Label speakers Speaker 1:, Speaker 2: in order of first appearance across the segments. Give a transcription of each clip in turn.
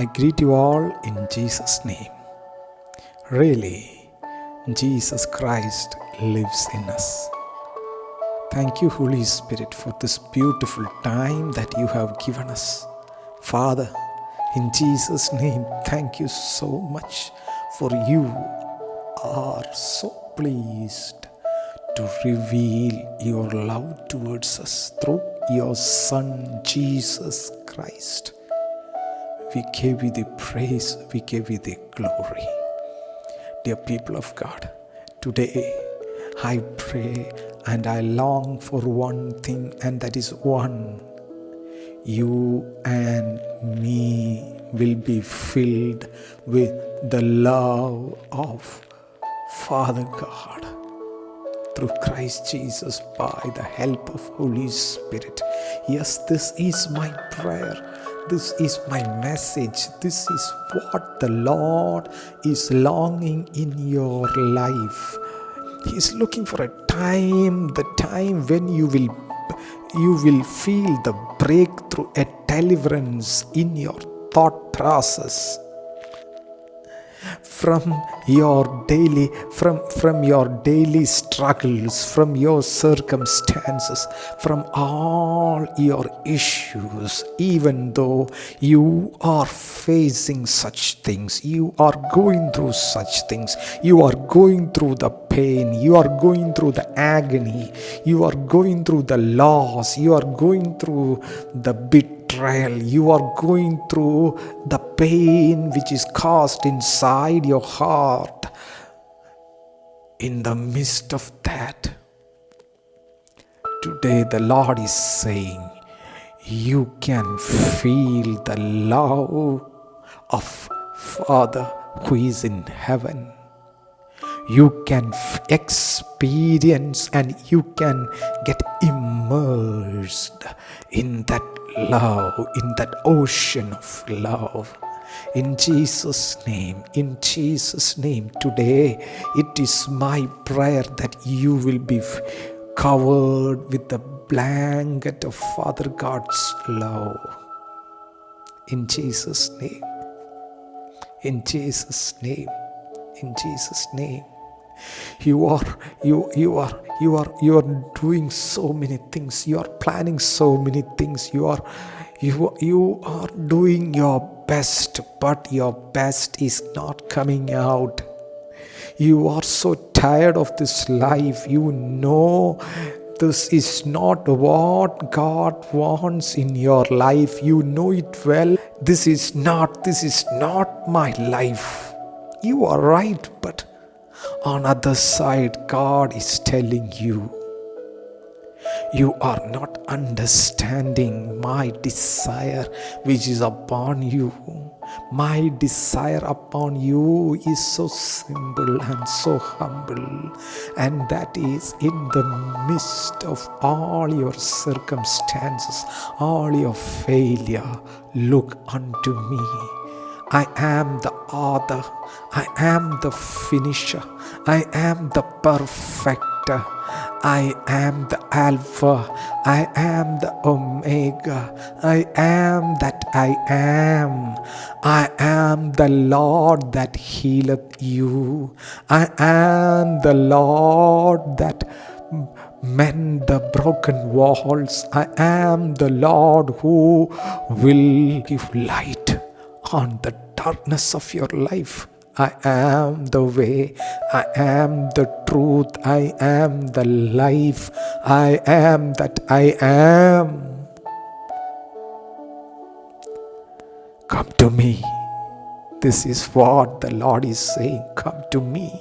Speaker 1: I greet you all in Jesus' name. Really, Jesus Christ lives in us. Thank you, Holy Spirit, for this beautiful time that you have given us. Father, in Jesus' name, thank you so much, for you are so pleased to reveal your love towards us through your Son, Jesus Christ. We give you the praise, we give you the glory. Dear people of God, today I pray and I long for one thing, and that is one. You and me will be filled with the love of Father God through Christ Jesus by the help of Holy Spirit. Yes, this is my prayer. This is my message. This is what the Lord is longing in your life. He is looking for a time, the time when you will feel the breakthrough, a deliverance in your thought process from your daily struggles, from your circumstances, from all your issues. Even though you are facing such things, you are going through such things, you are going through the pain, you are going through the agony, you are going through the loss, you are going through the betrayal, you are going through the pain which is caused inside your heart. In the midst of that, today the Lord is saying, you can feel the love of Father who is in heaven. You can experience and you can get immersed in that love, in that ocean of love. In Jesus' name, today it is my prayer that you will be covered with the blanket of Father God's love. In Jesus' name, in Jesus' name, in Jesus' name. You are doing so many things. You are planning so many things. You are doing your best, but your best is not coming out. You are so tired of this life. You know this is not what God wants in your life. You know it well. This is not my life. You are right, but on other side, God is telling you, you are not understanding my desire which is upon you. My desire upon you is so simple and so humble, and that is in the midst of all your circumstances, all your failure, look unto me. I am the author, I am the finisher, I am the perfecter, I am the Alpha, I am the Omega, I am that I am. I am the Lord that healeth you. I am the Lord that mend the broken walls. I am the Lord who will give light on the darkness of your life. I am the way, I am the truth, I am the life, I am that I am. Come to me. This is what the Lord is saying. Come to me.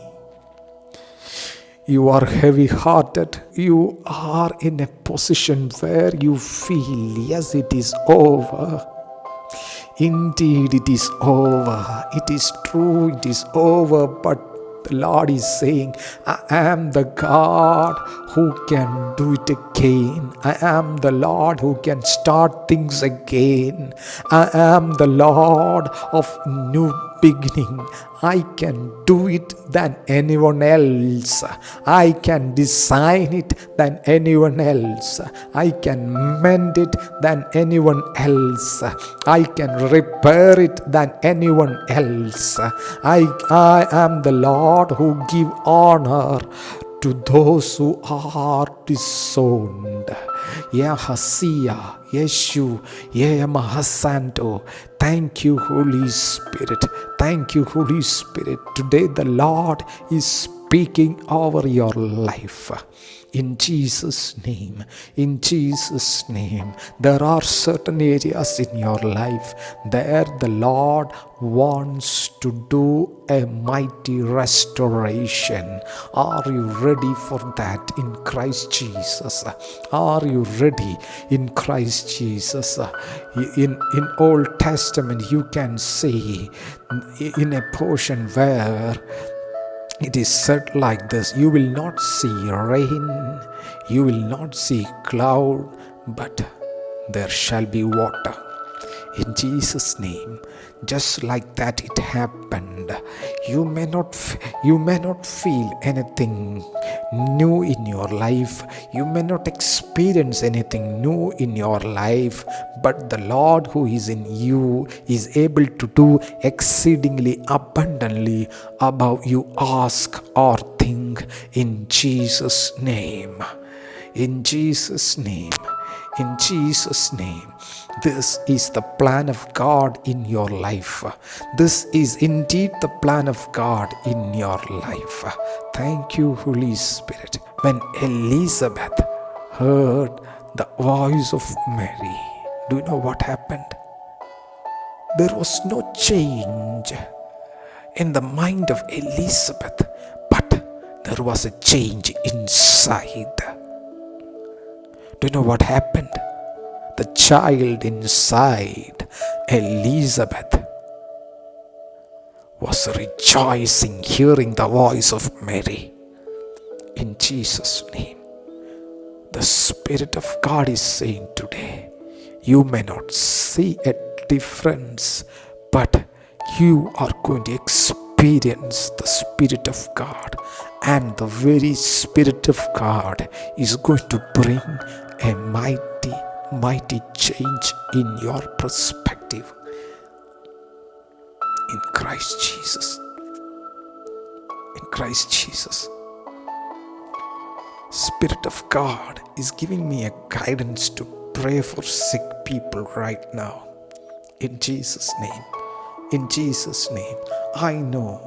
Speaker 1: You are heavy-hearted. You are in a position where you feel, yes, it is over. Indeed, it is over. It is true, it is over, but The Lord is saying, I am the God who can do it again. I am the Lord who can start things again. I am the Lord of new beginning. I can do it than anyone else. I can design it than anyone else. I can mend it than anyone else. I can repair it than anyone else. I am the Lord who give honor to those who are disowned. Yahasia, Yeshu, Yemahasanto. Thank you, Holy Spirit. Thank you, Holy Spirit. Today the Lord is speaking over your life. In Jesus' name, in Jesus' name, there are certain areas in your life there the Lord wants to do a mighty restoration. Are you ready for that in Christ Jesus? Are you ready in Christ Jesus? In Old Testament you can see in a portion where it is said like this: you will not see rain, you will not see cloud, but there shall be water. In Jesus' name, just like that it happened. You may not feel anything new in your life. You may not experience anything new in your life, but the Lord who is in you is able to do exceedingly abundantly above you ask or think, in Jesus' name. In Jesus' name. In Jesus' name. This is the plan of God in your life. This is indeed the plan of God in your life. Thank you, Holy Spirit. When Elizabeth heard the voice of Mary, do you know what happened? There was no change in the mind of Elizabeth, but there was a change inside. Do you know what happened? The child inside Elizabeth was rejoicing, hearing the voice of Mary. In Jesus' name, the Spirit of God is saying today, you may not see a difference, but you are going to experience the Spirit of God, and the very Spirit of God is going to bring a mighty change in your perspective in Christ Jesus. In Christ Jesus. Spirit of God is giving me a guidance to pray for sick people right now. In Jesus' name. In Jesus' name. I know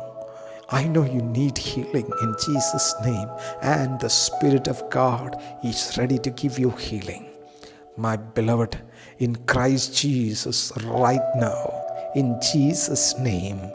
Speaker 1: you need healing in Jesus' name, and the Spirit of God is ready to give you healing. My beloved, in Christ Jesus right now, in Jesus' name,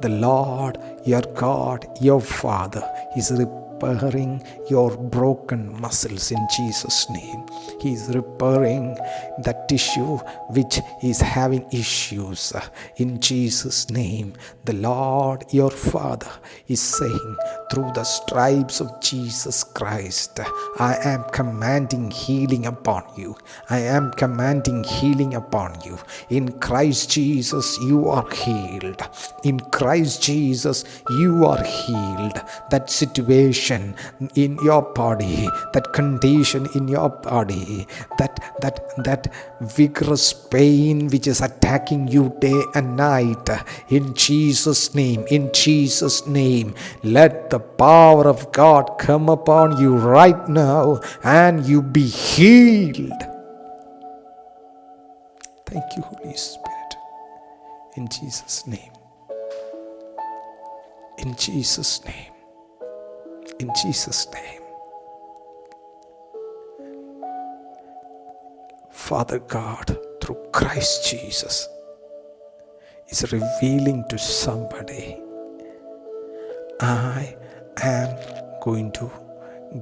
Speaker 1: the Lord, your God, your Father is repairing your broken muscles in Jesus' name. He is repairing the tissue which is having issues in Jesus' name. The Lord your Father is saying, through the stripes of Jesus Christ, I am commanding healing upon you. I am commanding healing upon you. In Christ Jesus you are healed. In Christ Jesus you are healed. That situation in your body, that condition in your body, that vigorous pain which is attacking you day and night, in Jesus' name, let the power of God come upon you right now and you be healed. Thank you, Holy Spirit. In Jesus' name. In Jesus' name. In Jesus' name. Father God, through Christ Jesus, is revealing to somebody, I am going to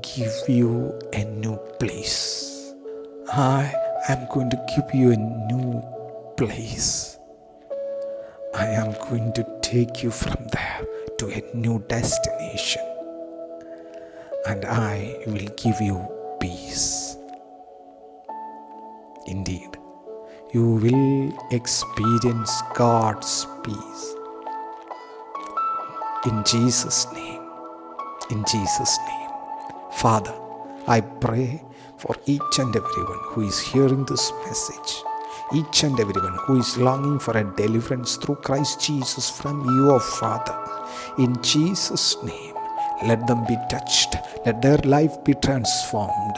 Speaker 1: give you a new place. I am going to give you a new place. I am going to take you from there to a new destination, and I will give you peace. Indeed, you will experience God's peace. In Jesus' name. In Jesus' name. Father, I pray for each and everyone who is hearing this message, each and everyone who is longing for a deliverance through Christ Jesus from you, O Father. In Jesus' name, let them be touched. Let their life be transformed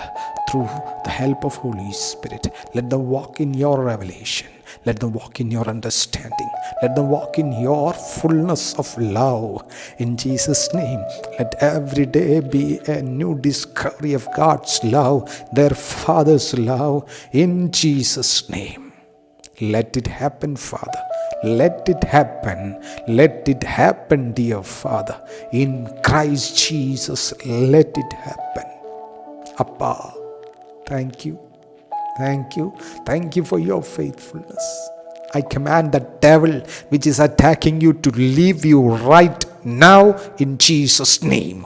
Speaker 1: through the help of Holy Spirit. Let them walk in your revelation. Let them walk in your understanding. Let them walk in your fullness of love. In Jesus' name, let every day be a new discovery of God's love, their Father's love. In Jesus' name, let it happen, Father. Let it happen. Let it happen, dear Father. In Christ Jesus, let it happen. Appa, thank you. Thank you. Thank you for your faithfulness. I command the devil which is attacking you to leave you right now in Jesus' name.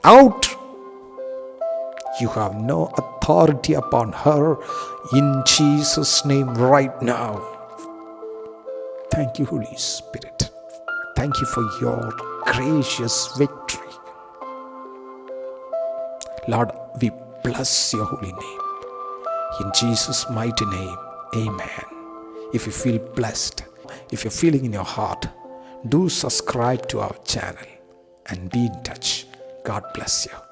Speaker 1: Out. You have no authority upon her in Jesus' name right now. Thank you, Holy Spirit. Thank you for your gracious victory. Lord, we bless your holy name. In Jesus' mighty name, amen. If you feel blessed, if you're feeling in your heart, do subscribe to our channel and be in touch. God bless you.